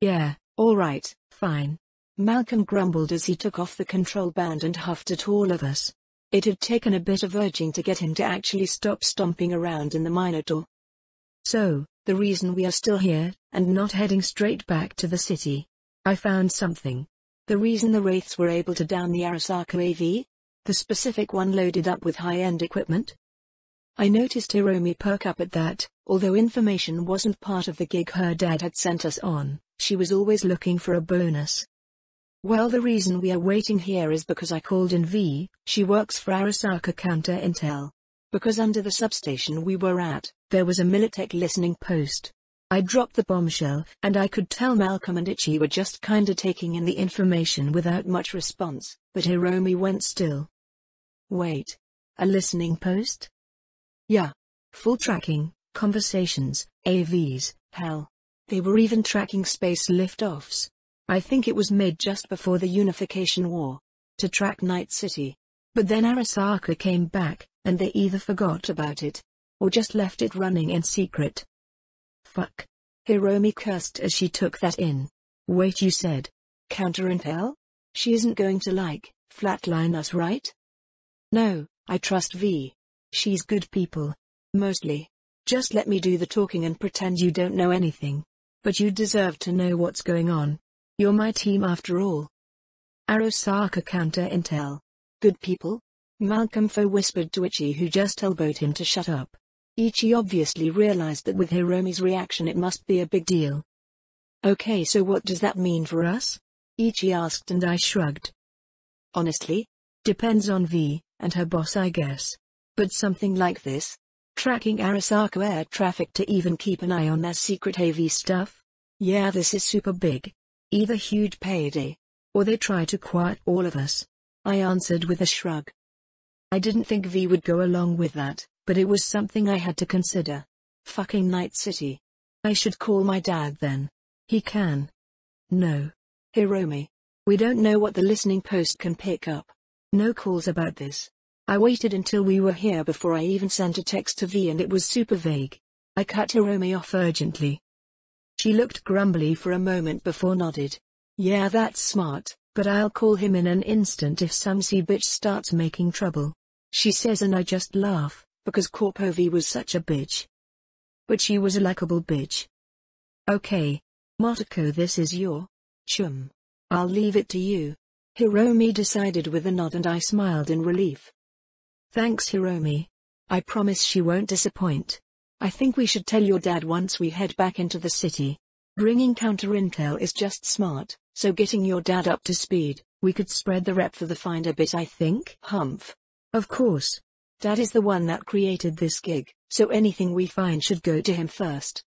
Yeah, alright, fine. Malcolm grumbled as he took off the control band and huffed at all of us. It had taken a bit of urging to get him to actually stop stomping around in the Minotaur. So, the reason we are still here, and not heading straight back to the city. I found something. The reason the Wraiths were able to down the Arasaka AV? The specific one loaded up with high-end equipment? I noticed Hiromi perk up at that. Although information wasn't part of the gig her dad had sent us on, she was always looking for a bonus. Well, the reason we are waiting here is because I called in V. She works for Arasaka Counter Intel. Because under the substation we were at, there was a Militech listening post. I dropped the bombshell, and I could tell Malcolm and Ichi were just kinda taking in the information without much response, but Hiromi went still. Wait. A listening post? Yeah. Full tracking, conversations, AVs, hell. They were even tracking space liftoffs. I think it was made just before the Unification War. To track Night City. But then Arasaka came back, and they either forgot about it, or just left it running in secret. Fuck. Hiromi cursed as she took that in. Wait, you said counter intel? She isn't going to flatline us, right? No, I trust V. She's good people. Mostly. Just let me do the talking and pretend you don't know anything. But you deserve to know what's going on. You're my team after all. Arasaka Counter Intel. Good people? Malcolm Fo whispered to Ichi, who just elbowed him to shut up. Ichi obviously realized that with Hiromi's reaction it must be a big deal. Okay, so what does that mean for us? Ichi asked, and I shrugged. Honestly? Depends on V, and her boss, I guess. But something like this? Tracking Arasaka air traffic to even keep an eye on their secret AV stuff? Yeah, this is super big. Either huge payday, or they try to quiet all of us. I answered with a shrug. I didn't think V would go along with that, but it was something I had to consider. Fucking Night City. I should call my dad then. He can. No. Hiromi. We don't know what the listening post can pick up. No calls about this. I waited until we were here before I even sent a text to V, and it was super vague. I cut Hiromi off urgently. She looked grumbly for a moment before nodded. Yeah, that's smart, but I'll call him in an instant if some bitch starts making trouble. She says, and I just laugh, because Corpo V was such a bitch. But she was a likable bitch. Okay. Motoko, this is your chum. I'll leave it to you. Hiromi decided with a nod, and I smiled in relief. Thanks, Hiromi. I promise she won't disappoint. I think we should tell your dad once we head back into the city. Bringing counter intel is just smart, so getting your dad up to speed, we could spread the rep for the find a bit, I think. Humph. Of course. Dad is the one that created this gig, so anything we find should go to him first.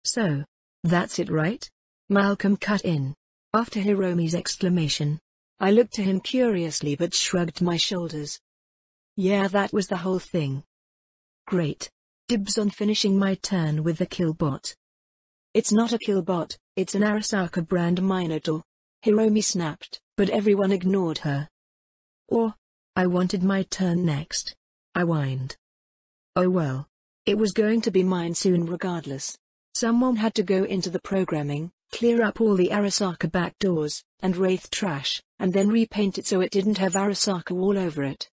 So, that's it, right? Malcolm cut in. After Hiromi's exclamation. I looked to him curiously but shrugged my shoulders. Yeah, that was the whole thing. Great. Dibs on finishing my turn with the killbot. It's not a killbot, it's an Arasaka brand Minotaur. Hiromi snapped, but everyone ignored her. Or, I wanted my turn next. I whined. Oh well. It was going to be mine soon regardless. Someone had to go into the programming, clear up all the Arasaka backdoors, and Wraith trash, and then repaint it so it didn't have Arasaka all over it.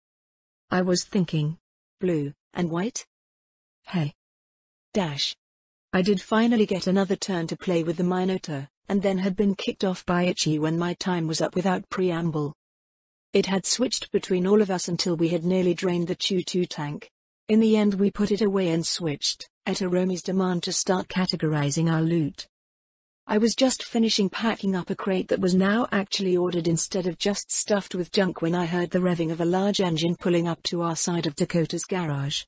I was thinking. Blue, and white? Hey. Dash. I did finally get another turn to play with the Minotaur, and then had been kicked off by Ichi when my time was up without preamble. It had switched between all of us until we had nearly drained the choo-choo tank. In the end we put it away and switched, at Hiromi's demand, to start categorizing our loot. I was just finishing packing up a crate that was now actually ordered instead of just stuffed with junk when I heard the revving of a large engine pulling up to our side of Dakota's garage.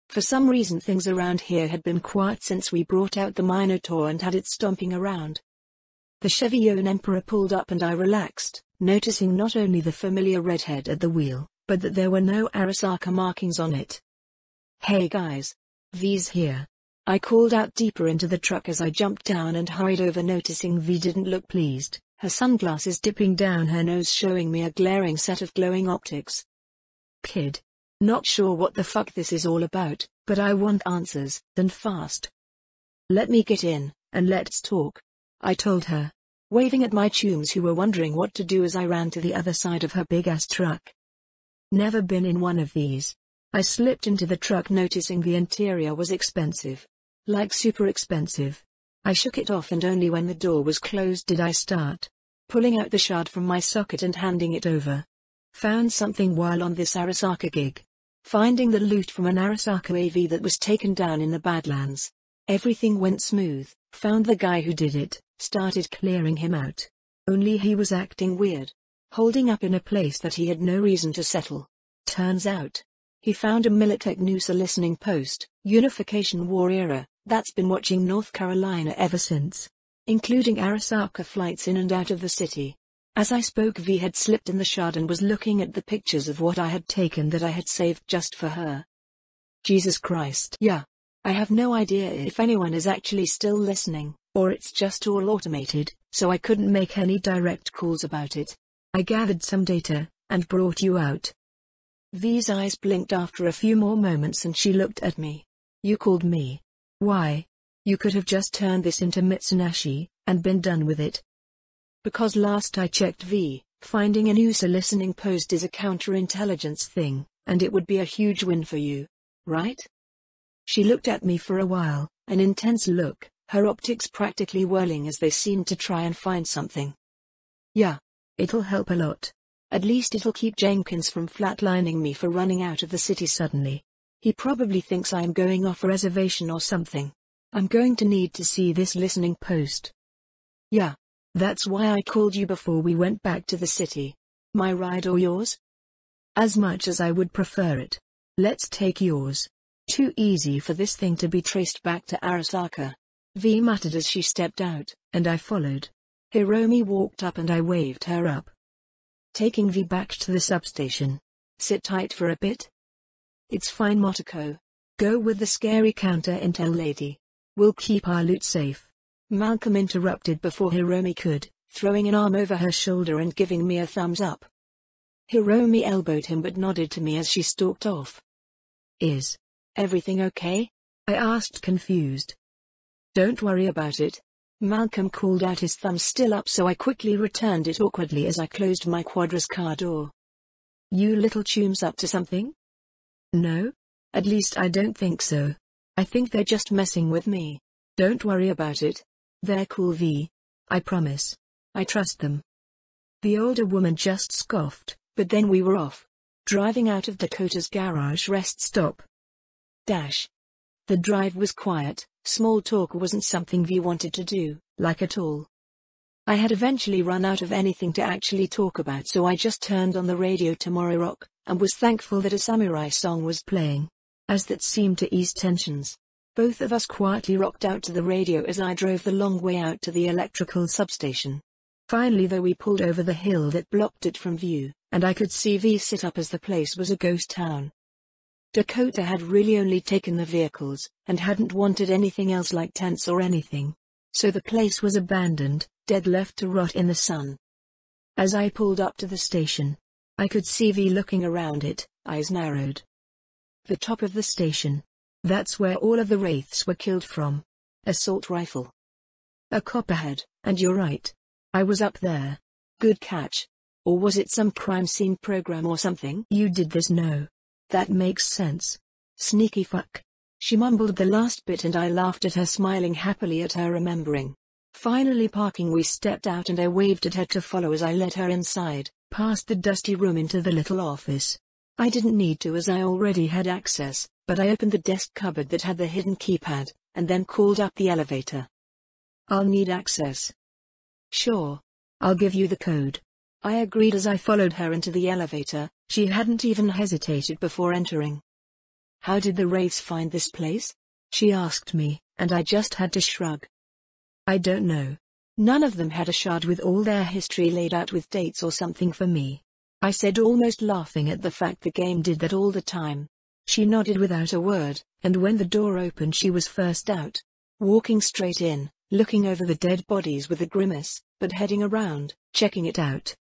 For some reason things around here had been quiet since we brought out the Minotaur and had it stomping around. The Chevy-Own Emperor pulled up and I relaxed, noticing not only the familiar redhead at the wheel, but that there were no Arasaka markings on it. Hey guys. V's here. I called out deeper into the truck as I jumped down and hurried over, noticing V didn't look pleased, her sunglasses dipping down her nose showing me a glaring set of glowing optics. Kid. Not sure what the fuck this is all about, but I want answers, and fast. Let me get in, and let's talk. I told her, waving at my chums who were wondering what to do as I ran to the other side of her big-ass truck. Never been in one of these. I slipped into the truck noticing the interior was expensive. Like super expensive. I shook it off and only when the door was closed did I start pulling out the shard from my socket and handing it over. Found something while on this Arasaka gig. Finding the loot from an Arasaka AV that was taken down in the Badlands. Everything went smooth, found the guy who did it, started clearing him out. Only he was acting weird. Holding up in a place that he had no reason to settle. Turns out, he found a Militech Noosa listening post, Unification War era, that's been watching North Carolina ever since. Including Arasaka flights in and out of the city. As I spoke, V had slipped in the shard and was looking at the pictures of what I had taken that I had saved just for her. Jesus Christ. Yeah. I have no idea if anyone is actually still listening, or it's just all automated, so I couldn't make any direct calls about it. I gathered some data, and brought you out. V's eyes blinked after a few more moments and she looked at me. You called me. Why? You could have just turned this into Mitsunashi, and been done with it. Because last I checked V, finding an USA listening post is a counterintelligence thing, and it would be a huge win for you. Right? She looked at me for a while, an intense look, her optics practically whirling as they seemed to try and find something. Yeah. It'll help a lot. At least it'll keep Jenkins from flatlining me for running out of the city suddenly. He probably thinks I'm going off a reservation or something. I'm going to need to see this listening post. Yeah. That's why I called you before we went back to the city. My ride or yours? As much as I would prefer it. Let's take yours. Too easy for this thing to be traced back to Arasaka. V muttered as she stepped out, and I followed. Hiromi walked up and I waved her up. Taking V back to the substation. Sit tight for a bit. It's fine, Motoko. Go with the scary counter-intel lady. We'll keep our loot safe. Malcolm interrupted before Hiromi could, throwing an arm over her shoulder and giving me a thumbs up. Hiromi elbowed him but nodded to me as she stalked off. Is everything okay? I asked, confused. Don't worry about it. Malcolm called out, his thumb still up, so I quickly returned it awkwardly as I closed my Quadras car door. You little chums up to something? No? At least I don't think so. I think they're just messing with me. Don't worry about it. They're cool, V. I promise. I trust them. The older woman just scoffed, but then we were off. Driving out of Dakota's garage rest stop. The drive was quiet, small talk wasn't something V wanted to do, like at all. I had eventually run out of anything to actually talk about, so I just turned on the radio to Mororock, and was thankful that a samurai song was playing, as that seemed to ease tensions. Both of us quietly rocked out to the radio as I drove the long way out to the electrical substation. Finally though, we pulled over the hill that blocked it from view, and I could see V sit up as the place was a ghost town. Dakota had really only taken the vehicles, and hadn't wanted anything else like tents or anything. So the place was abandoned, dead, left to rot in the sun. As I pulled up to the station, I could see V looking around it, eyes narrowed. The top of the station. That's where all of the wraiths were killed from. Assault rifle. A copperhead, and you're right. I was up there. Good catch. Or was it some crime scene program or something? You did this? No. That makes sense. Sneaky fuck. She mumbled the last bit and I laughed at her, smiling happily at her remembering. Finally parking, we stepped out and I waved at her to follow as I led her inside, past the dusty room into the little office. I didn't need to as I already had access, but I opened the desk cupboard that had the hidden keypad, and then called up the elevator. I'll need access. Sure. I'll give you the code. I agreed as I followed her into the elevator. She hadn't even hesitated before entering. How did the wraiths find this place? She asked me, and I just had to shrug. I don't know. None of them had a shard with all their history laid out with dates or something for me. I said, almost laughing at the fact the game did that all the time. She nodded without a word, and when the door opened she was first out. Walking straight in, looking over the dead bodies with a grimace, but heading around, checking it out.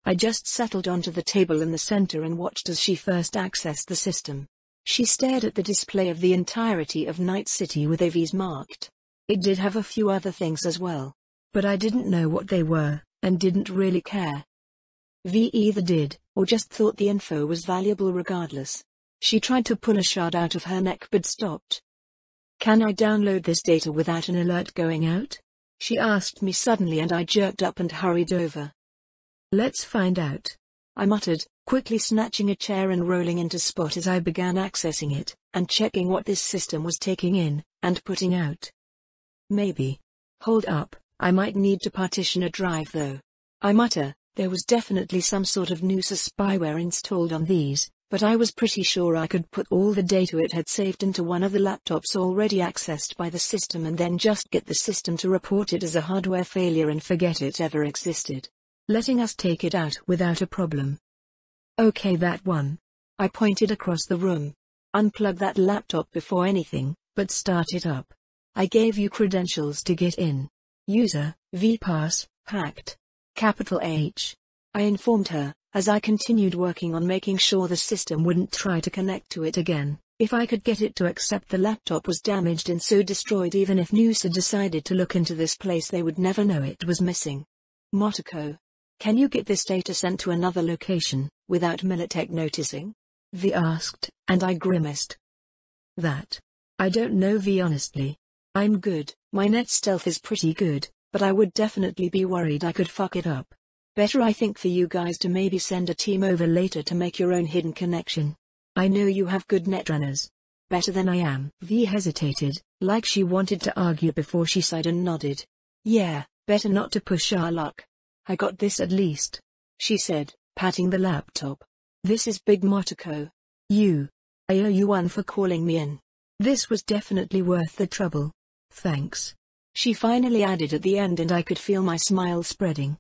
I just settled onto the table in the center and watched as she first accessed the system. She stared at the display of the entirety of Night City with AVs marked. It did have a few other things as well. but I didn't know what they were, and didn't really care. V either did, or just thought the info was valuable regardless. She tried to pull a shard out of her neck but stopped. "Can I download this data without an alert going out?" she asked me suddenly, and I jerked up and hurried over. "Let's find out," I muttered, quickly snatching a chair and rolling into spot as I began accessing it, and checking what this system was taking in, and putting out. "Maybe. Hold up, I might need to partition a drive though," I mutter. There was definitely some sort of Noosa spyware installed on these, but I was pretty sure I could put all the data it had saved into one of the laptops already accessed by the system and then just get the system to report it as a hardware failure and forget it ever existed, letting us take it out without a problem. "Okay, that one." I pointed across the room. "Unplug that laptop before anything, but start it up. I gave you credentials to get in. User, VPass, hacked. Capital H," I informed her, as I continued working on making sure the system wouldn't try to connect to it again. If I could get it to accept the laptop was damaged and so destroyed, even if Noosa decided to look into this place, they would never know it was missing. "Motoko, can you get this data sent to another location, without Militech noticing?" V asked, and I grimaced. "That? I don't know, V, honestly. I'm good, my net stealth is pretty good, but I would definitely be worried I could fuck it up. Better, I think, for you guys to maybe send a team over later to make your own hidden connection. I know you have good netrunners. Better than I am." V hesitated, like she wanted to argue before she sighed and nodded. "Yeah, better not to push our luck. I got this at least," she said, patting the laptop. "This is Big Motoko. I owe you one for calling me in. This was definitely worth the trouble. Thanks," she finally added at the end, and I could feel my smile spreading.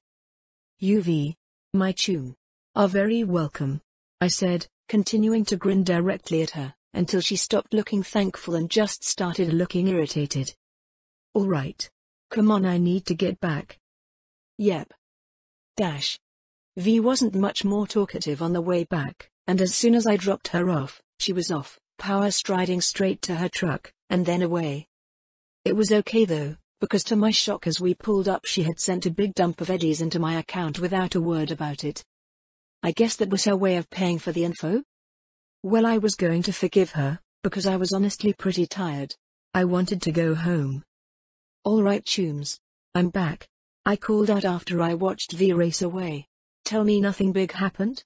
"You, V, my chum, are very welcome," I said, continuing to grin directly at her, until she stopped looking thankful and just started looking irritated. "All right. Come on, I need to get back." "Yep." V wasn't much more talkative on the way back, and as soon as I dropped her off, she was off, power striding straight to her truck, and then away. It was okay though, because to my shock as we pulled up she had sent a big dump of eddies into my account without a word about it. I guess that was her way of paying for the info? Well, I was going to forgive her, because I was honestly pretty tired. I wanted to go home. "Alright chums. I'm back," I called out after I watched V race away. "Tell me nothing big happened?"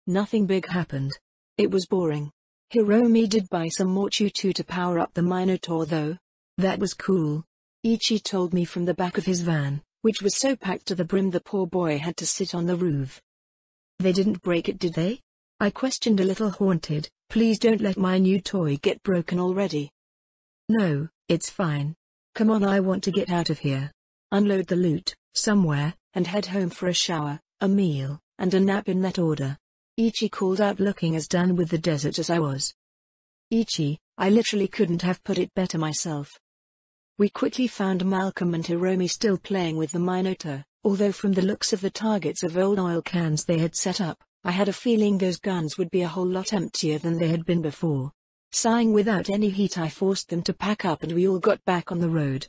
"Nothing big happened. It was boring. Hiromi did buy some more choo-choo to power up the Minotaur though. That was cool. Ichi told me from the back of his van, which was so packed to the brim the poor boy had to sit on the roof. They didn't break it, did they? I questioned, a little haunted. Please don't let my new toy get broken already. No, it's fine. Come on, I want to get out of here. Unload the loot, somewhere, and head home for a shower, a meal, and a nap in that order. Ichi called out, looking as done with the desert as I was. Ichi, I literally couldn't have put it better myself. We quickly found Malcolm and Hiromi still playing with the Minotaur, although from the looks of the targets of old oil cans they had set up, I had a feeling those guns would be a whole lot emptier than they had been before. Sighing without any heat, I forced them to pack up and we all got back on the road.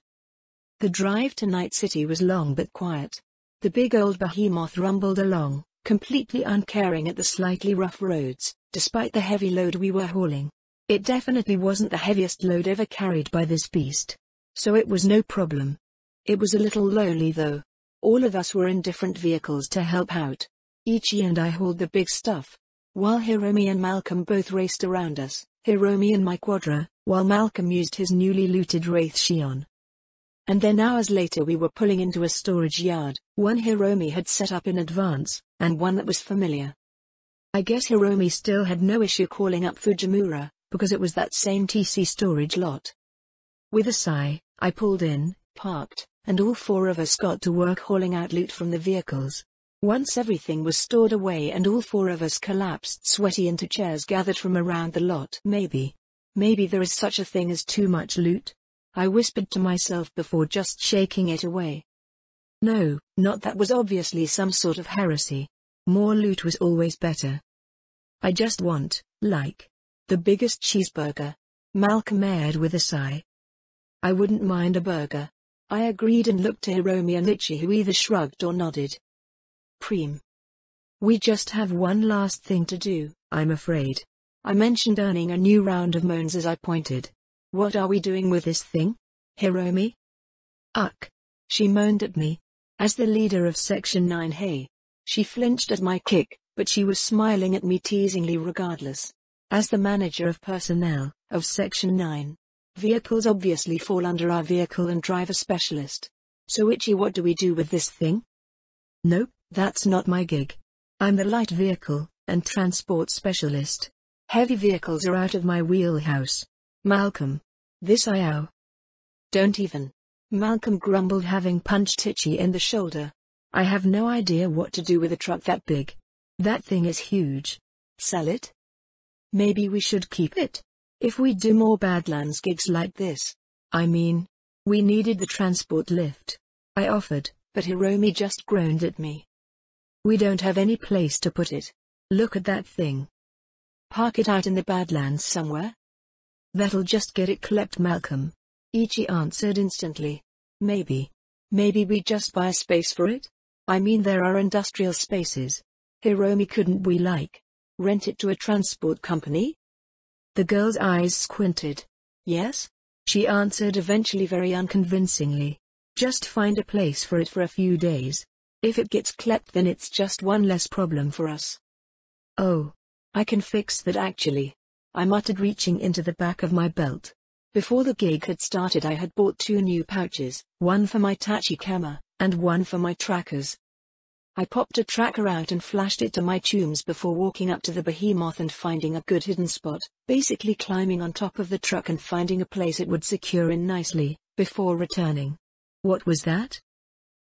The drive to Night City was long but quiet. The big old behemoth rumbled along, completely uncaring at the slightly rough roads, despite the heavy load we were hauling. It definitely wasn't the heaviest load ever carried by this beast, so it was no problem. It was a little lonely though. All of us were in different vehicles to help out. Ichi and I hauled the big stuff, while Hiromi and Malcolm both raced around us, Hiromi in my Quadra, while Malcolm used his newly looted Wraith Shion. And then hours later we were pulling into a storage yard, one Hiromi had set up in advance, and one that was familiar. I guess Hiromi still had no issue calling up Fujimura, because it was that same TC storage lot. With a sigh, I pulled in, parked, and all four of us got to work hauling out loot from the vehicles. Once everything was stored away and all four of us collapsed sweaty into chairs gathered from around the lot. Maybe there is such a thing as too much loot? I whispered to myself before just shaking it away. No, not that was obviously some sort of heresy. More loot was always better. I just want, like, the biggest cheeseburger. Malcolm aired with a sigh. I wouldn't mind a burger. I agreed and looked to Hiromi and Ichi, who either shrugged or nodded. Preem. We just have one last thing to do, I'm afraid. I mentioned, earning a new round of moans as I pointed. What are we doing with this thing, Hiromi? Uck. She moaned at me. As the leader of Section 9, hey. She flinched at my kick, but she was smiling at me teasingly regardless. As the manager of personnel, of Section 9. Vehicles obviously fall under our vehicle and driver specialist. So Ichi, what do we do with this thing? Nope, that's not my gig. I'm the light vehicle and transport specialist. Heavy vehicles are out of my wheelhouse. Malcolm. This IO. Don't even. Malcolm grumbled, having punched Ichi in the shoulder. I have no idea what to do with a truck that big. That thing is huge. Sell it? Maybe we should keep it. If we do more Badlands gigs like this. I mean, we needed the transport lift. I offered, but Hiromi just groaned at me. We don't have any place to put it. Look at that thing. Park it out in the Badlands somewhere? That'll just get it klept, Malcolm. Ichi answered instantly. Maybe. Maybe we just buy a space for it? I mean, there are industrial spaces. Hiromi, couldn't we rent it to a transport company? The girl's eyes squinted. Yes? She answered eventually, very unconvincingly. Just find a place for it for a few days. If it gets klept, then it's just one less problem for us. Oh. I can fix that actually. I muttered, reaching into the back of my belt. Before the gig had started, I had bought 2 new pouches, one for my Tachikama, and one for my trackers. I popped a tracker out and flashed it to my tunes before walking up to the behemoth and finding a good hidden spot, basically climbing on top of the truck and finding a place it would secure in nicely, before returning. What was that?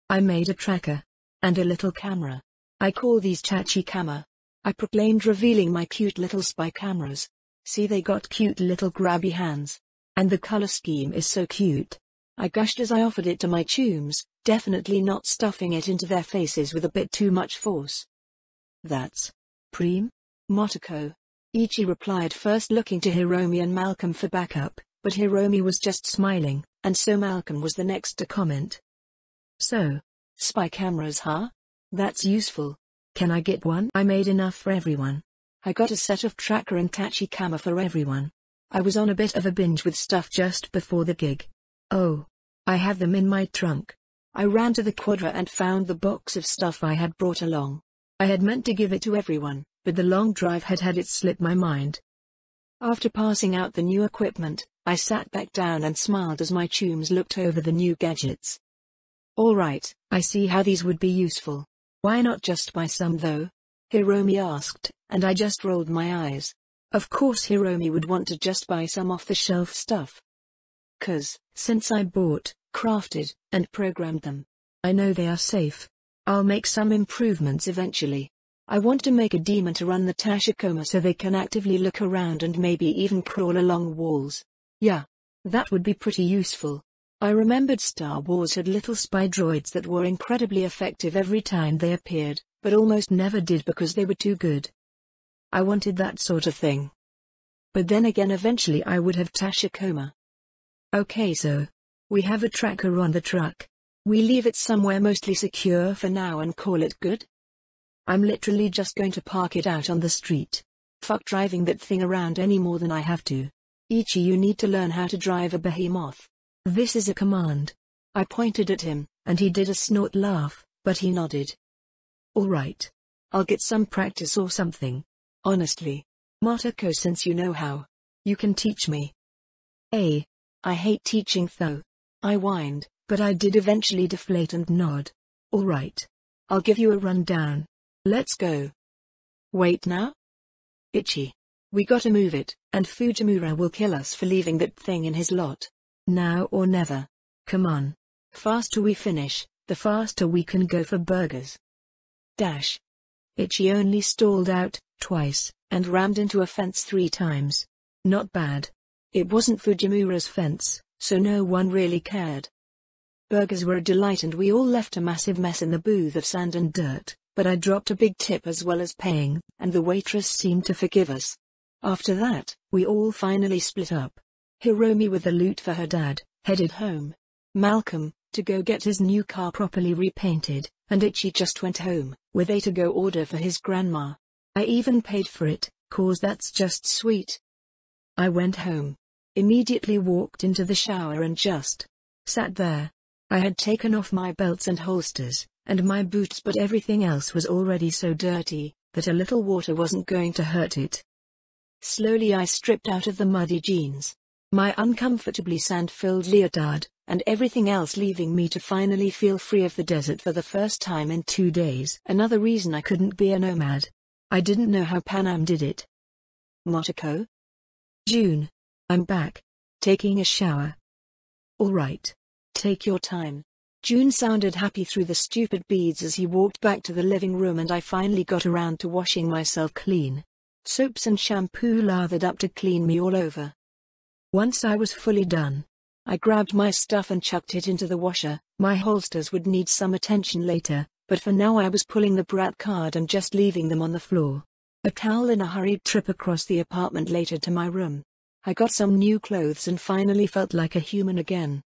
I made a tracker. And a little camera. I call these Tachikama. I proclaimed, revealing my cute little spy cameras. See, they got cute little grabby hands. And the color scheme is so cute. I gushed as I offered it to my chooms, definitely not stuffing it into their faces with a bit too much force. That's Preem? Motoko. Ichi replied, first looking to Hiromi and Malcolm for backup, but Hiromi was just smiling, and so Malcolm was the next to comment. So, spy cameras, huh? That's useful. Can I get one? I made enough for everyone. I got a set of tracker and Tachikama for everyone. I was on a bit of a binge with stuff just before the gig. Oh. I have them in my trunk. I ran to the Quadra and found the box of stuff I had brought along. I had meant to give it to everyone, but the long drive had it slip my mind. After passing out the new equipment, I sat back down and smiled as my chooms looked over the new gadgets. Alright, I see how these would be useful. Why not just buy some though? Hiromi asked, and I just rolled my eyes. Of course Hiromi would want to just buy some off-the-shelf stuff. 'Cause, since I bought, crafted, and programmed them, I know they are safe. I'll make some improvements eventually. I want to make a demon to run the Tachikoma so they can actively look around and maybe even crawl along walls. Yeah. That would be pretty useful. I remembered Star Wars had little spy droids that were incredibly effective every time they appeared, but almost never did because they were too good. I wanted that sort of thing. But then again, eventually I would have Tachikoma. Okay, so we have a tracker on the truck. We leave it somewhere mostly secure for now and call it good? I'm literally just going to park it out on the street. Fuck driving that thing around any more than I have to. Ichi, you need to learn how to drive a behemoth. This is a command. I pointed at him, and he did a snort laugh, but he nodded. Alright. I'll get some practice or something. Honestly. Motoko, since you know how, you can teach me. I hate teaching though. I whined, but I did eventually deflate and nod. Alright. I'll give you a rundown. Let's go. Wait now? Ichi. We gotta move it, and Fujimura will kill us for leaving that thing in his lot. Now or never. Come on. Faster we finish, the faster we can go for burgers. Dash. Ichi only stalled out, twice, and rammed into a fence 3 times. Not bad. It wasn't Fujimura's fence, so no one really cared. Burgers were a delight and we all left a massive mess in the booth of sand and dirt, but I dropped a big tip as well as paying, and the waitress seemed to forgive us. After that, we all finally split up. Hiromi with the loot for her dad, headed home. Malcolm, to go get his new car properly repainted, and Itchy just went home with a to-go order for his grandma. I even paid for it, 'cause that's just sweet. I went home, immediately walked into the shower and just sat there. I had taken off my belts and holsters, and my boots, but everything else was already so dirty that a little water wasn't going to hurt it. Slowly I stripped out of the muddy jeans, my uncomfortably sand-filled leotard, and everything else, leaving me to finally feel free of the desert for the first time in 2 days. Another reason I couldn't be a nomad. I didn't know how Panam did it. Motoko? June. I'm back. Taking a shower. All right. Take your time. June sounded happy through the stupid beads as he walked back to the living room, and I finally got around to washing myself clean. Soaps and shampoo lathered up to clean me all over. Once I was fully done, I grabbed my stuff and chucked it into the washer. My holsters would need some attention later, but for now I was pulling the brat card and just leaving them on the floor. A towel and a hurried trip across the apartment later to my room. I got some new clothes and finally felt like a human again.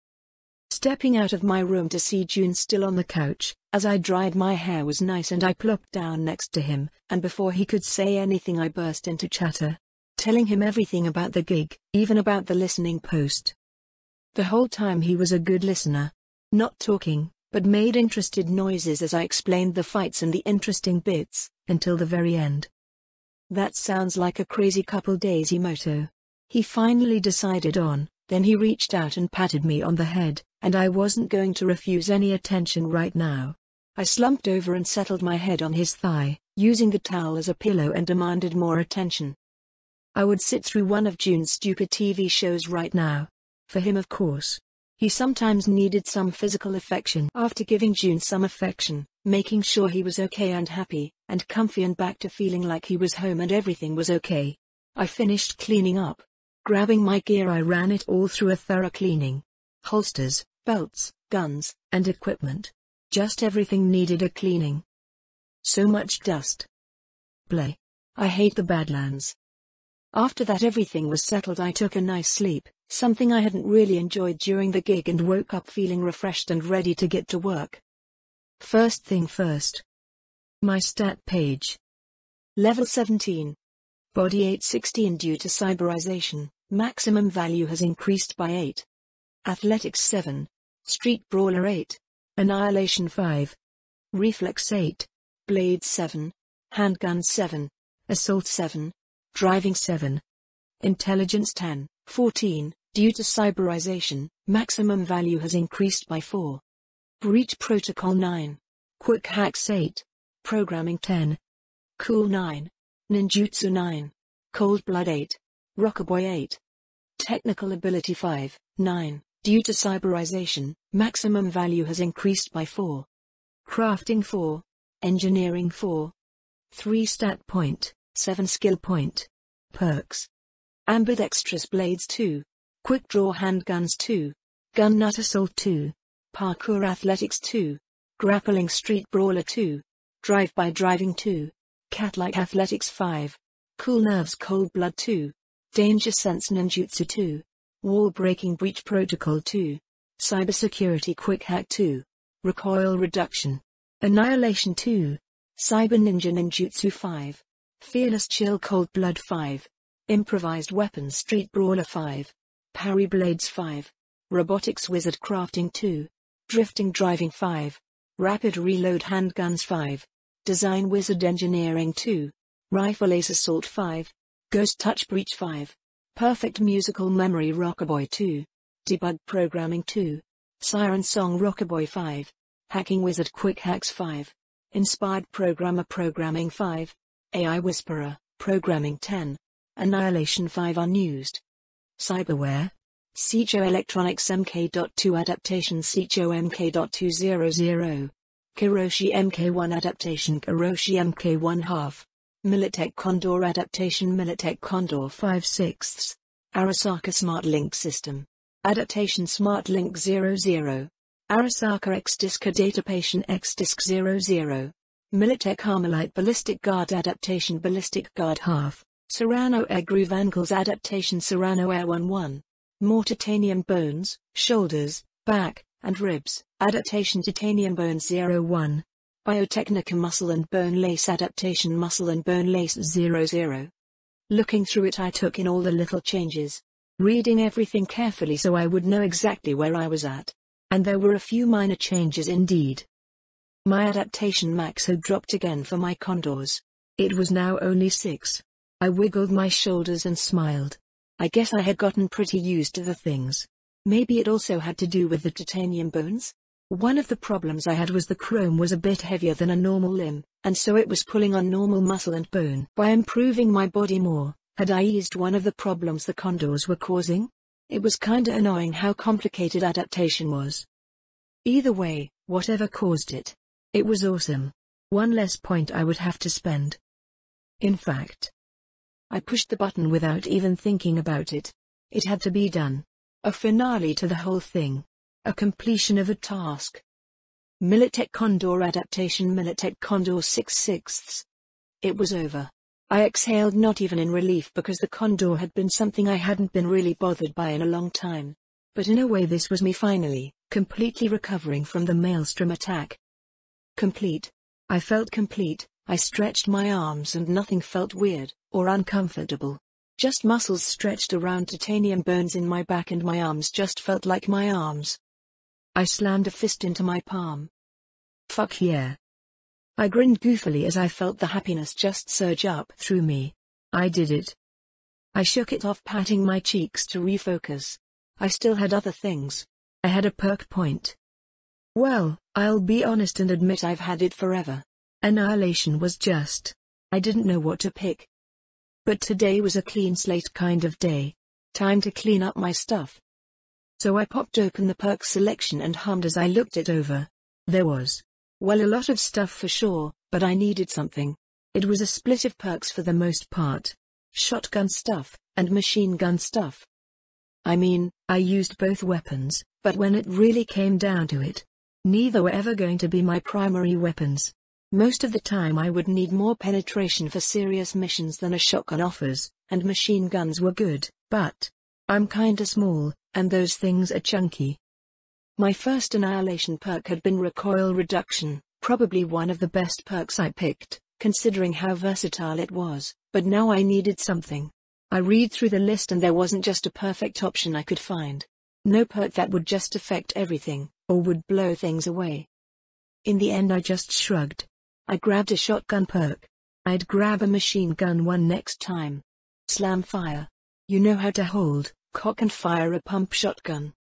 Stepping out of my room to see June still on the couch, as I dried my hair, was nice, and I plopped down next to him, and before he could say anything I burst into chatter, telling him everything about the gig, even about the listening post. The whole time he was a good listener. Not talking, but made interested noises as I explained the fights and the interesting bits, until the very end. That sounds like a crazy couple days motto. He finally decided on, then he reached out and patted me on the head, and I wasn't going to refuse any attention right now. I slumped over and settled my head on his thigh, using the towel as a pillow, and demanded more attention. I would sit through one of June's stupid TV shows right now. For him, of course. He sometimes needed some physical affection. After giving June some affection, making sure he was okay and happy, and comfy, and back to feeling like he was home and everything was okay, I finished cleaning up. Grabbing my gear, I ran it all through a thorough cleaning. Holsters, belts, guns, and equipment. Just everything needed a cleaning. So much dust. Bleh. I hate the Badlands. After that everything was settled, I took a nice sleep, something I hadn't really enjoyed during the gig, and woke up feeling refreshed and ready to get to work. First thing first. My stat page. Level 17. Body 816 due to cyberization, maximum value has increased by 8. Athletics 7. Street Brawler 8. Annihilation 5. Reflex 8. Blade 7. Handgun 7. Assault 7. Driving 7. Intelligence 10. 14. Due to cyberization, maximum value has increased by 4. Breach Protocol 9. Quick Hacks 8. Programming 10. Cool 9. Ninjutsu 9. Cold Blood 8. Rockaboy 8. Technical Ability 5. 9. Due to cyberization, maximum value has increased by 4. Crafting 4. Engineering 4. 3 stat point, 7 skill point. Perks. Ambidextrous Blades 2. Quick Draw Handguns 2. Gun Nut Assault 2. Parkour Athletics 2. Grappling Street Brawler 2. Drive-by Driving 2. Cat-like Athletics 5. Cool Nerves Cold Blood 2. Danger Sense Ninjutsu 2. Wall Breaking Breach Protocol 2. Cybersecurity Quick Hack 2. Recoil Reduction. Annihilation 2. Cyber Ninja Ninjutsu 5. Fearless Chill Cold Blood 5. Improvised Weapons Street Brawler 5. Parry Blades 5. Robotics Wizard Crafting 2. Drifting Driving 5. Rapid Reload Handguns 5. Design Wizard Engineering 2. Rifle Ace Assault 5. Ghost Touch Breach 5. Perfect Musical Memory Rockaboy 2. Debug Programming 2. Siren Song Rockaboy 5. Hacking Wizard Quick Hacks 5. Inspired Programmer Programming 5. AI Whisperer Programming 10. Annihilation 5 unused. Cyberware. Seicho Electronics MK.2 Adaptation Seicho MK.200. Kiroshi MK1 Adaptation Kiroshi MK1 half. Militech Condor Adaptation Militech Condor 5/6. Arasaka Smart Link System. Adaptation Smart Link 00. Arasaka X-Disk Adaptation X-Disk 00. Militech Armalite Ballistic Guard Adaptation Ballistic Guard half. Serrano Air Groove Ankles Adaptation Serrano Air 11. More titanium bones, shoulders, back, and ribs. Adaptation Titanium Bones 01. Biotechnica Muscle and Bone Lace Adaptation Muscle and Bone Lace 00. Looking through it, I took in all the little changes, reading everything carefully so I would know exactly where I was at. And there were a few minor changes indeed. My adaptation max had dropped again for my condors. It was now only 6. I wiggled my shoulders and smiled. I guess I had gotten pretty used to the things. Maybe it also had to do with the titanium bones? One of the problems I had was the chrome was a bit heavier than a normal limb, and so it was pulling on normal muscle and bone. By improving my body more, had I eased one of the problems the condors were causing? It was kinda annoying how complicated adaptation was. Either way, whatever caused it, it was awesome. One less point I would have to spend. In fact, I pushed the button without even thinking about it. It had to be done. A finale to the whole thing. A completion of a task. Militech Condor Adaptation Militech Condor 6/6. It was over. I exhaled, not even in relief, because the Condor had been something I hadn't been really bothered by in a long time. But in a way this was me finally, completely recovering from the maelstrom attack. Complete. I felt complete. I stretched my arms and nothing felt weird or uncomfortable. Just muscles stretched around titanium bones in my back, and my arms just felt like my arms. I slammed a fist into my palm. Fuck yeah. I grinned goofily as I felt the happiness just surge up through me. I did it. I shook it off, patting my cheeks to refocus. I still had other things. I had a perk point. Well, I'll be honest and admit I've had it forever. Annihilation was just. I didn't know what to pick. But today was a clean slate kind of day. Time to clean up my stuff. So I popped open the perk selection and hummed as I looked it over. There was, well, a lot of stuff for sure, but I needed something. It was a split of perks for the most part. Shotgun stuff, and machine gun stuff. I mean, I used both weapons, but when it really came down to it, neither were ever going to be my primary weapons. Most of the time I would need more penetration for serious missions than a shotgun offers, and machine guns were good, but I'm kinda small, and those things are chunky. My first Annihilation perk had been Recoil Reduction, probably one of the best perks I picked, considering how versatile it was, but now I needed something. I read through the list and there wasn't just a perfect option I could find. No perk that would just affect everything, or would blow things away. In the end I just shrugged. I grabbed a shotgun perk. I'd grab a machine gun one next time. Slam fire. You know how to hold, cock and fire a pump shotgun.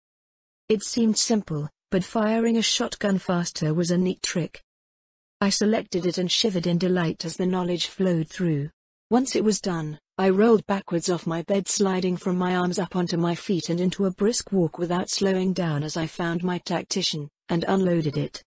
It seemed simple, but firing a shotgun faster was a neat trick. I selected it and shivered in delight as the knowledge flowed through. Once it was done, I rolled backwards off my bed, sliding from my arms up onto my feet and into a brisk walk without slowing down as I found my tactician, and unloaded it.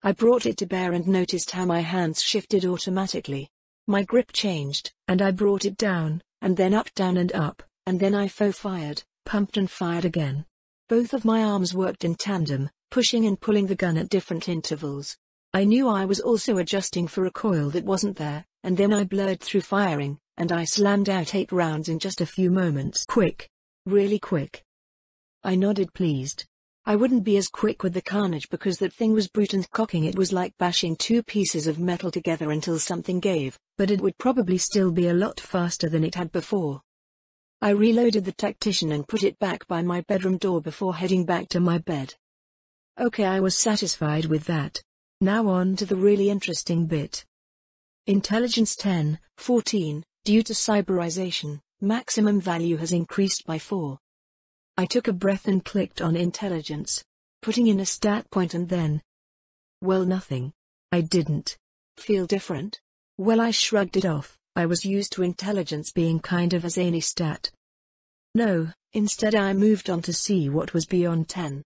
I brought it to bear and noticed how my hands shifted automatically. My grip changed, and I brought it down, and then up, down and up, and then I faux fired, pumped and fired again. Both of my arms worked in tandem, pushing and pulling the gun at different intervals. I knew I was also adjusting for recoil that wasn't there, and then I blurred through firing, and I slammed out 8 rounds in just a few moments. Quick. Really quick. I nodded, pleased. I wouldn't be as quick with the carnage because that thing was brute, and cocking it was like bashing 2 pieces of metal together until something gave, but it would probably still be a lot faster than it had before. I reloaded the tactician and put it back by my bedroom door before heading back to my bed. Okay, I was satisfied with that. Now on to the really interesting bit. Intelligence 10, 14, due to cyberization, maximum value has increased by 4. I took a breath and clicked on intelligence, putting in a stat point and then... well, nothing. I didn't feel different. Well, I shrugged it off. I was used to intelligence being kind of a zany stat. No, instead I moved on to see what was beyond 10.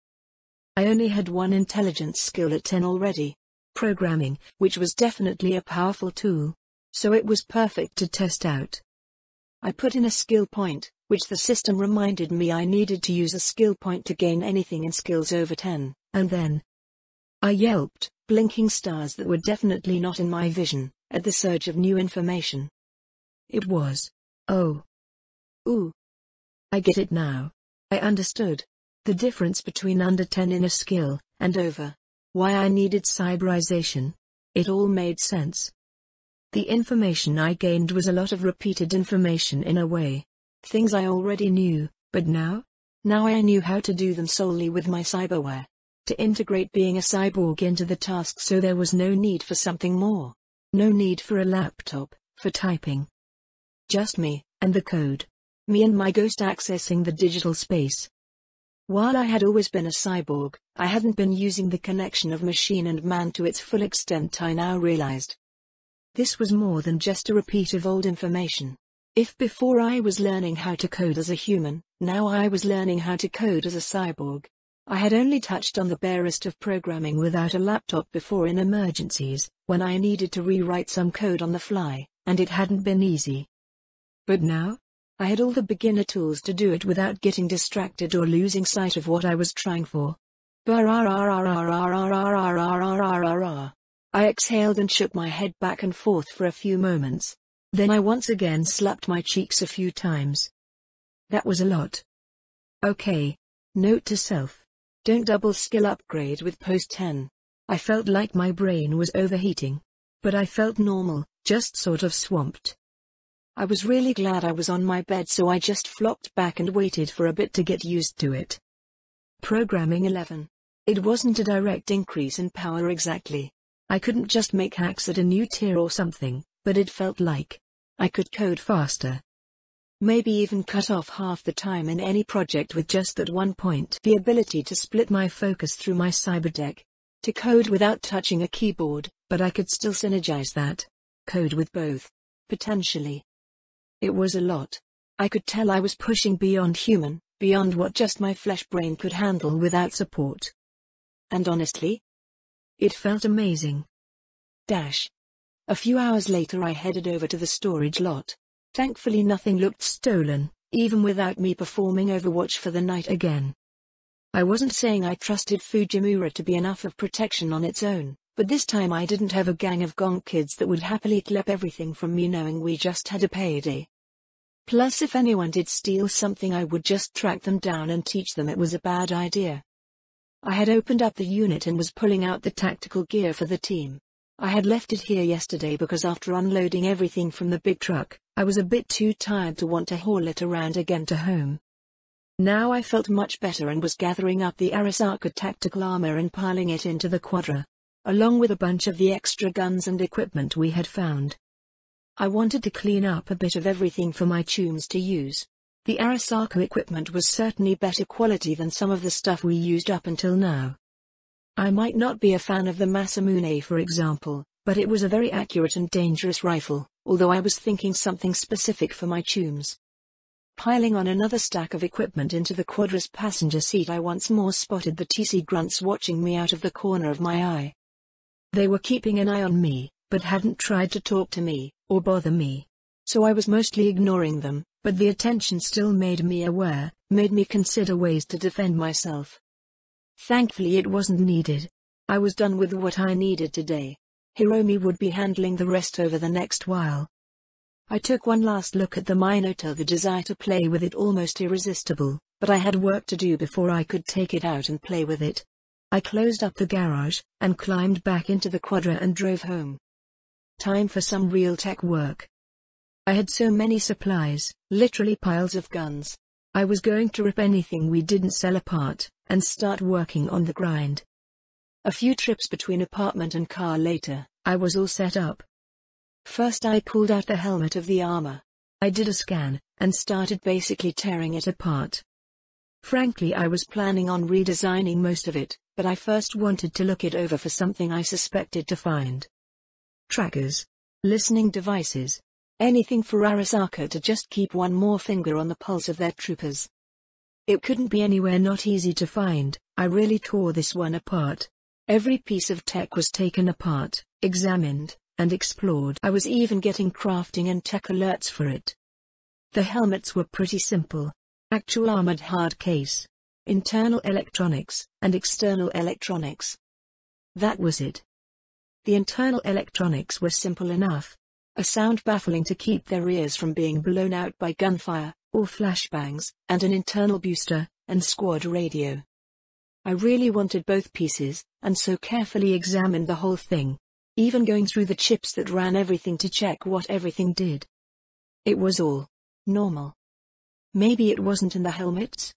I only had one intelligence skill at 10 already. Programming, which was definitely a powerful tool. So it was perfect to test out. I put in a skill point, which the system reminded me I needed to use a skill point to gain anything in skills over 10, and then I yelped, blinking stars that were definitely not in my vision, at the surge of new information. It was, oh. Ooh. I get it now. I understood. The difference between under 10 in a skill, and over. Why I needed cyberization. It all made sense. The information I gained was a lot of repeated information in a way. Things I already knew, but now I knew how to do them solely with my cyberware. To integrate being a cyborg into the task so there was no need for something more. No need for a laptop, for typing. Just me, and the code. Me and my ghost accessing the digital space. While I had always been a cyborg, I hadn't been using the connection of machine and man to its full extent. I now realized. This was more than just a repeat of old information. If before I was learning how to code as a human, now I was learning how to code as a cyborg. I had only touched on the barest of programming without a laptop before in emergencies, when I needed to rewrite some code on the fly, and it hadn't been easy. But now? I had all the beginner tools to do it without getting distracted or losing sight of what I was trying for. I exhaled and shook my head back and forth for a few moments. Then I once again slapped my cheeks a few times. That was a lot. Okay. Note to self. Don't double skill upgrade with post 10. I felt like my brain was overheating. But I felt normal, just sort of swamped. I was really glad I was on my bed, so I just flopped back and waited for a bit to get used to it. Programming 11. It wasn't a direct increase in power exactly. I couldn't just make hacks at a new tier or something, but it felt like I could code faster. Maybe even cut off half the time in any project with just that one point. The ability to split my focus through my cyberdeck. To code without touching a keyboard, but I could still synergize that. Code with both. Potentially. It was a lot. I could tell I was pushing beyond human, beyond what just my flesh brain could handle without support. And honestly, it felt amazing. A few hours later I headed over to the storage lot. Thankfully nothing looked stolen, even without me performing Overwatch for the night again. I wasn't saying I trusted Fujimura to be enough of protection on its own, but this time I didn't have a gang of gonk kids that would happily klep everything from me knowing we just had a payday. Plus if anyone did steal something I would just track them down and teach them it was a bad idea. I had opened up the unit and was pulling out the tactical gear for the team. I had left it here yesterday because after unloading everything from the big truck, I was a bit too tired to want to haul it around again to home. Now I felt much better and was gathering up the Arasaka tactical armor and piling it into the quadra, along with a bunch of the extra guns and equipment we had found. I wanted to clean up a bit of everything for my tunes to use. The Arasaka equipment was certainly better quality than some of the stuff we used up until now. I might not be a fan of the Masamune for example, but it was a very accurate and dangerous rifle, although I was thinking something specific for my tunes. Piling on another stack of equipment into the quadra's passenger seat I once more spotted the TC grunts watching me out of the corner of my eye. They were keeping an eye on me, but hadn't tried to talk to me, or bother me. So I was mostly ignoring them, but the attention still made me aware, made me consider ways to defend myself. Thankfully it wasn't needed. I was done with what I needed today. Hiromi would be handling the rest over the next while. I took one last look at the Minotaur, the desire to play with it almost irresistible, but I had work to do before I could take it out and play with it. I closed up the garage, and climbed back into the quadra and drove home. Time for some real tech work. I had so many supplies, literally piles of guns. I was going to rip anything we didn't sell apart, and start working on the grind. A few trips between apartment and car later, I was all set up. First I pulled out the helmet of the armor. I did a scan, and started basically tearing it apart. Frankly I was planning on redesigning most of it, but I first wanted to look it over for something I suspected to find. Trackers. Listening devices. Anything for Arasaka to just keep one more finger on the pulse of their troopers. It couldn't be anywhere not easy to find. I really tore this one apart. Every piece of tech was taken apart, examined, and explored. I was even getting crafting and tech alerts for it. The helmets were pretty simple. Actual armored hard case. Internal electronics, and external electronics. That was it. The internal electronics were simple enough. A sound baffling to keep their ears from being blown out by gunfire, or flashbangs, and an internal booster, and squad radio. I really wanted both pieces, and so carefully examined the whole thing, even going through the chips that ran everything to check what everything did. It was all normal. Maybe it wasn't in the helmets?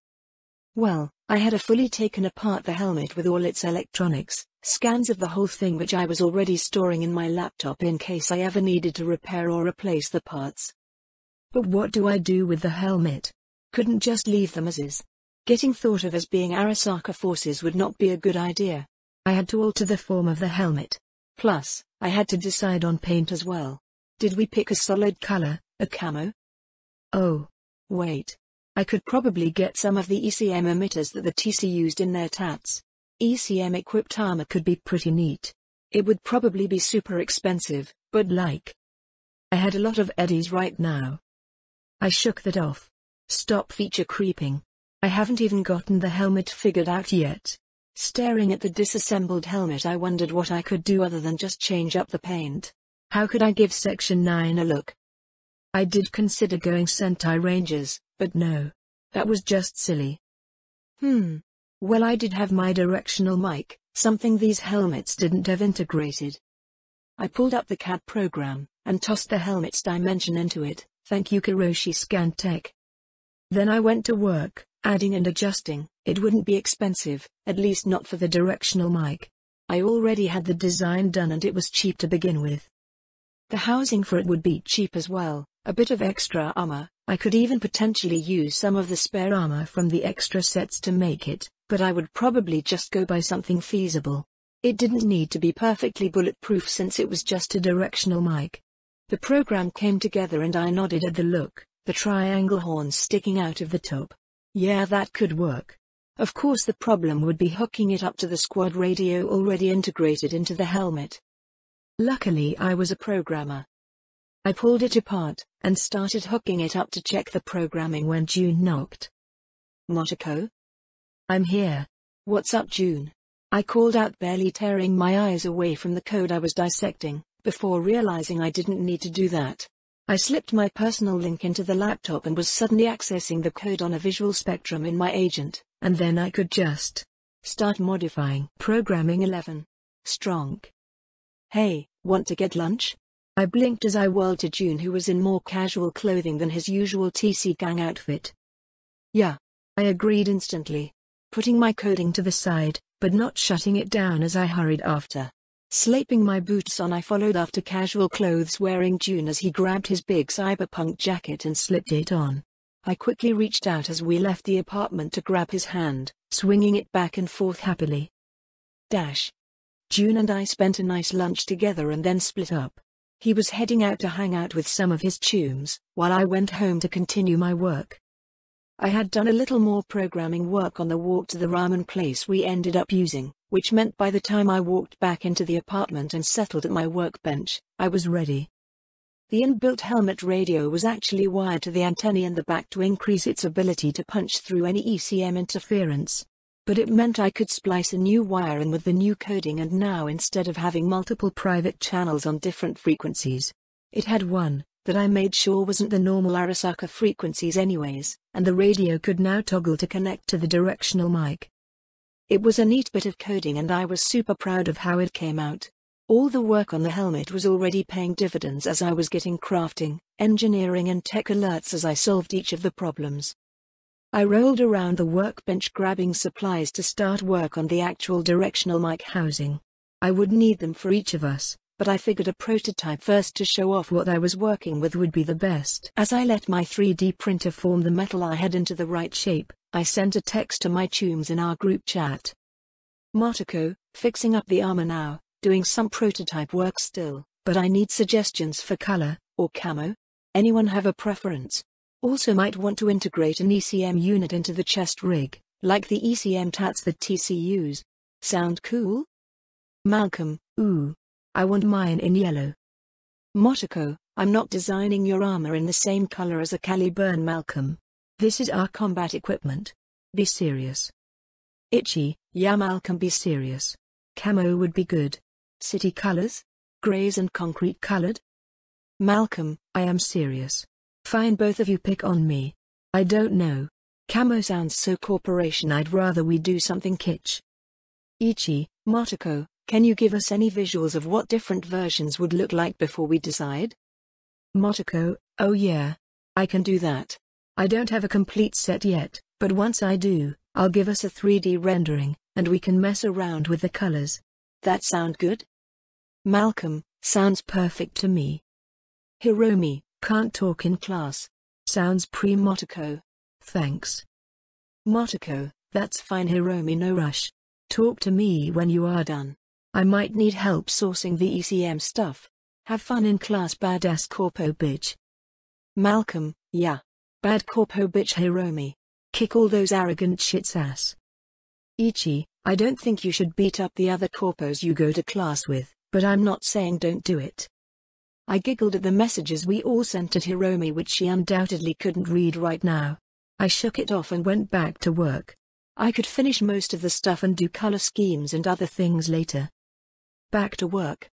Well, I had fully taken apart the helmet with all its electronics, scans of the whole thing which I was already storing in my laptop in case I ever needed to repair or replace the parts. But what do I do with the helmet? Couldn't just leave them as is. Getting thought of as being Arasaka forces would not be a good idea. I had to alter the form of the helmet. Plus, I had to decide on paint as well. Did we pick a solid color, a camo? Oh. Wait. I could probably get some of the ECM emitters that the TC used in their tats. ECM-equipped armor could be pretty neat. It would probably be super expensive, but like. I had a lot of eddies right now. I shook that off. Stop feature creeping. I haven't even gotten the helmet figured out yet. Staring at the disassembled helmet, I wondered what I could do other than just change up the paint. How could I give Section 9 a look? I did consider going Sentai Rangers, but no. That was just silly. Well, I did have my directional mic, something these helmets didn't have integrated. I pulled up the CAD program, and tossed the helmet's dimension into it, thank you Kiroshi Scan Tech. Then I went to work, adding and adjusting. It wouldn't be expensive, at least not for the directional mic. I already had the design done and it was cheap to begin with. The housing for it would be cheap as well, a bit of extra armor. I could even potentially use some of the spare armor from the extra sets to make it, but I would probably just go by something feasible. It didn't need to be perfectly bulletproof since it was just a directional mic. The program came together and I nodded at the look, the triangle horns sticking out of the top. Yeah, that could work. Of course the problem would be hooking it up to the squad radio already integrated into the helmet. Luckily I was a programmer. I pulled it apart, and started hooking it up to check the programming when June knocked. Motoko? I'm here. What's up, June? I called out, barely tearing my eyes away from the code I was dissecting, before realizing I didn't need to do that. I slipped my personal link into the laptop and was suddenly accessing the code on a visual spectrum in my agent, and then I could just start modifying. Programming 11. Strong. Hey, want to get lunch? I blinked as I whirled to June, who was in more casual clothing than his usual TC gang outfit. Yeah. I agreed instantly, putting my coding to the side, but not shutting it down as I hurried after. Slaping my boots on, I followed after casual clothes wearing June as he grabbed his big Cyberpunk jacket and slipped it on. I quickly reached out as we left the apartment to grab his hand, swinging it back and forth happily. June and I spent a nice lunch together and then split up. He was heading out to hang out with some of his chums, while I went home to continue my work. I had done a little more programming work on the walk to the ramen place we ended up using, which meant by the time I walked back into the apartment and settled at my workbench, I was ready. The inbuilt helmet radio was actually wired to the antennae in the back to increase its ability to punch through any ECM interference. But it meant I could splice a new wire in with the new coding, and now instead of having multiple private channels on different frequencies, it had one that I made sure wasn't the normal Arasaka frequencies anyways, and the radio could now toggle to connect to the directional mic. It was a neat bit of coding and I was super proud of how it came out. All the work on the helmet was already paying dividends as I was getting crafting, engineering and tech alerts as I solved each of the problems. I rolled around the workbench grabbing supplies to start work on the actual directional mic housing. I would need them for each of us, but I figured a prototype first to show off what I was working with would be the best. As I let my 3D printer form the metal I had into the right shape, I sent a text to my chums in our group chat. Motoko, fixing up the armor now, doing some prototype work still, but I need suggestions for color, or camo. Anyone have a preference? Also might want to integrate an ECM unit into the chest rig, like the ECM tats that TC use. Sound cool? Malcolm, ooh. I want mine in yellow. Motoko, I'm not designing your armor in the same color as a Caliburn. Malcolm. This is our combat equipment. Be serious. Itchy, yeah Malcolm, be serious. Camo would be good. City colors? Grays and concrete colored? Malcolm, I am serious. Fine, both of you pick on me. I don't know. Camo sounds so corporation. I'd rather we do something kitsch. Ichi, Motoko, can you give us any visuals of what different versions would look like before we decide? Motoko, oh yeah. I can do that. I don't have a complete set yet, but once I do, I'll give us a 3D rendering, and we can mess around with the colors. That sound good? Malcolm, sounds perfect to me. Hiromi, can't talk in class. Sounds pre-Motoko. Thanks. Motoko, that's fine. Hiromi, no rush. Talk to me when you are done. I might need help sourcing the ECM stuff. Have fun in class, badass corpo bitch. Malcolm, yeah. Bad corpo bitch. Hiromi, kick all those arrogant shits ass. Ichi, I don't think you should beat up the other corpos you go to class with, but I'm not saying don't do it. I giggled at the messages we all sent at Hiromi, which she undoubtedly couldn't read right now. I shook it off and went back to work. I could finish most of the stuff and do color schemes and other things later. Back to work,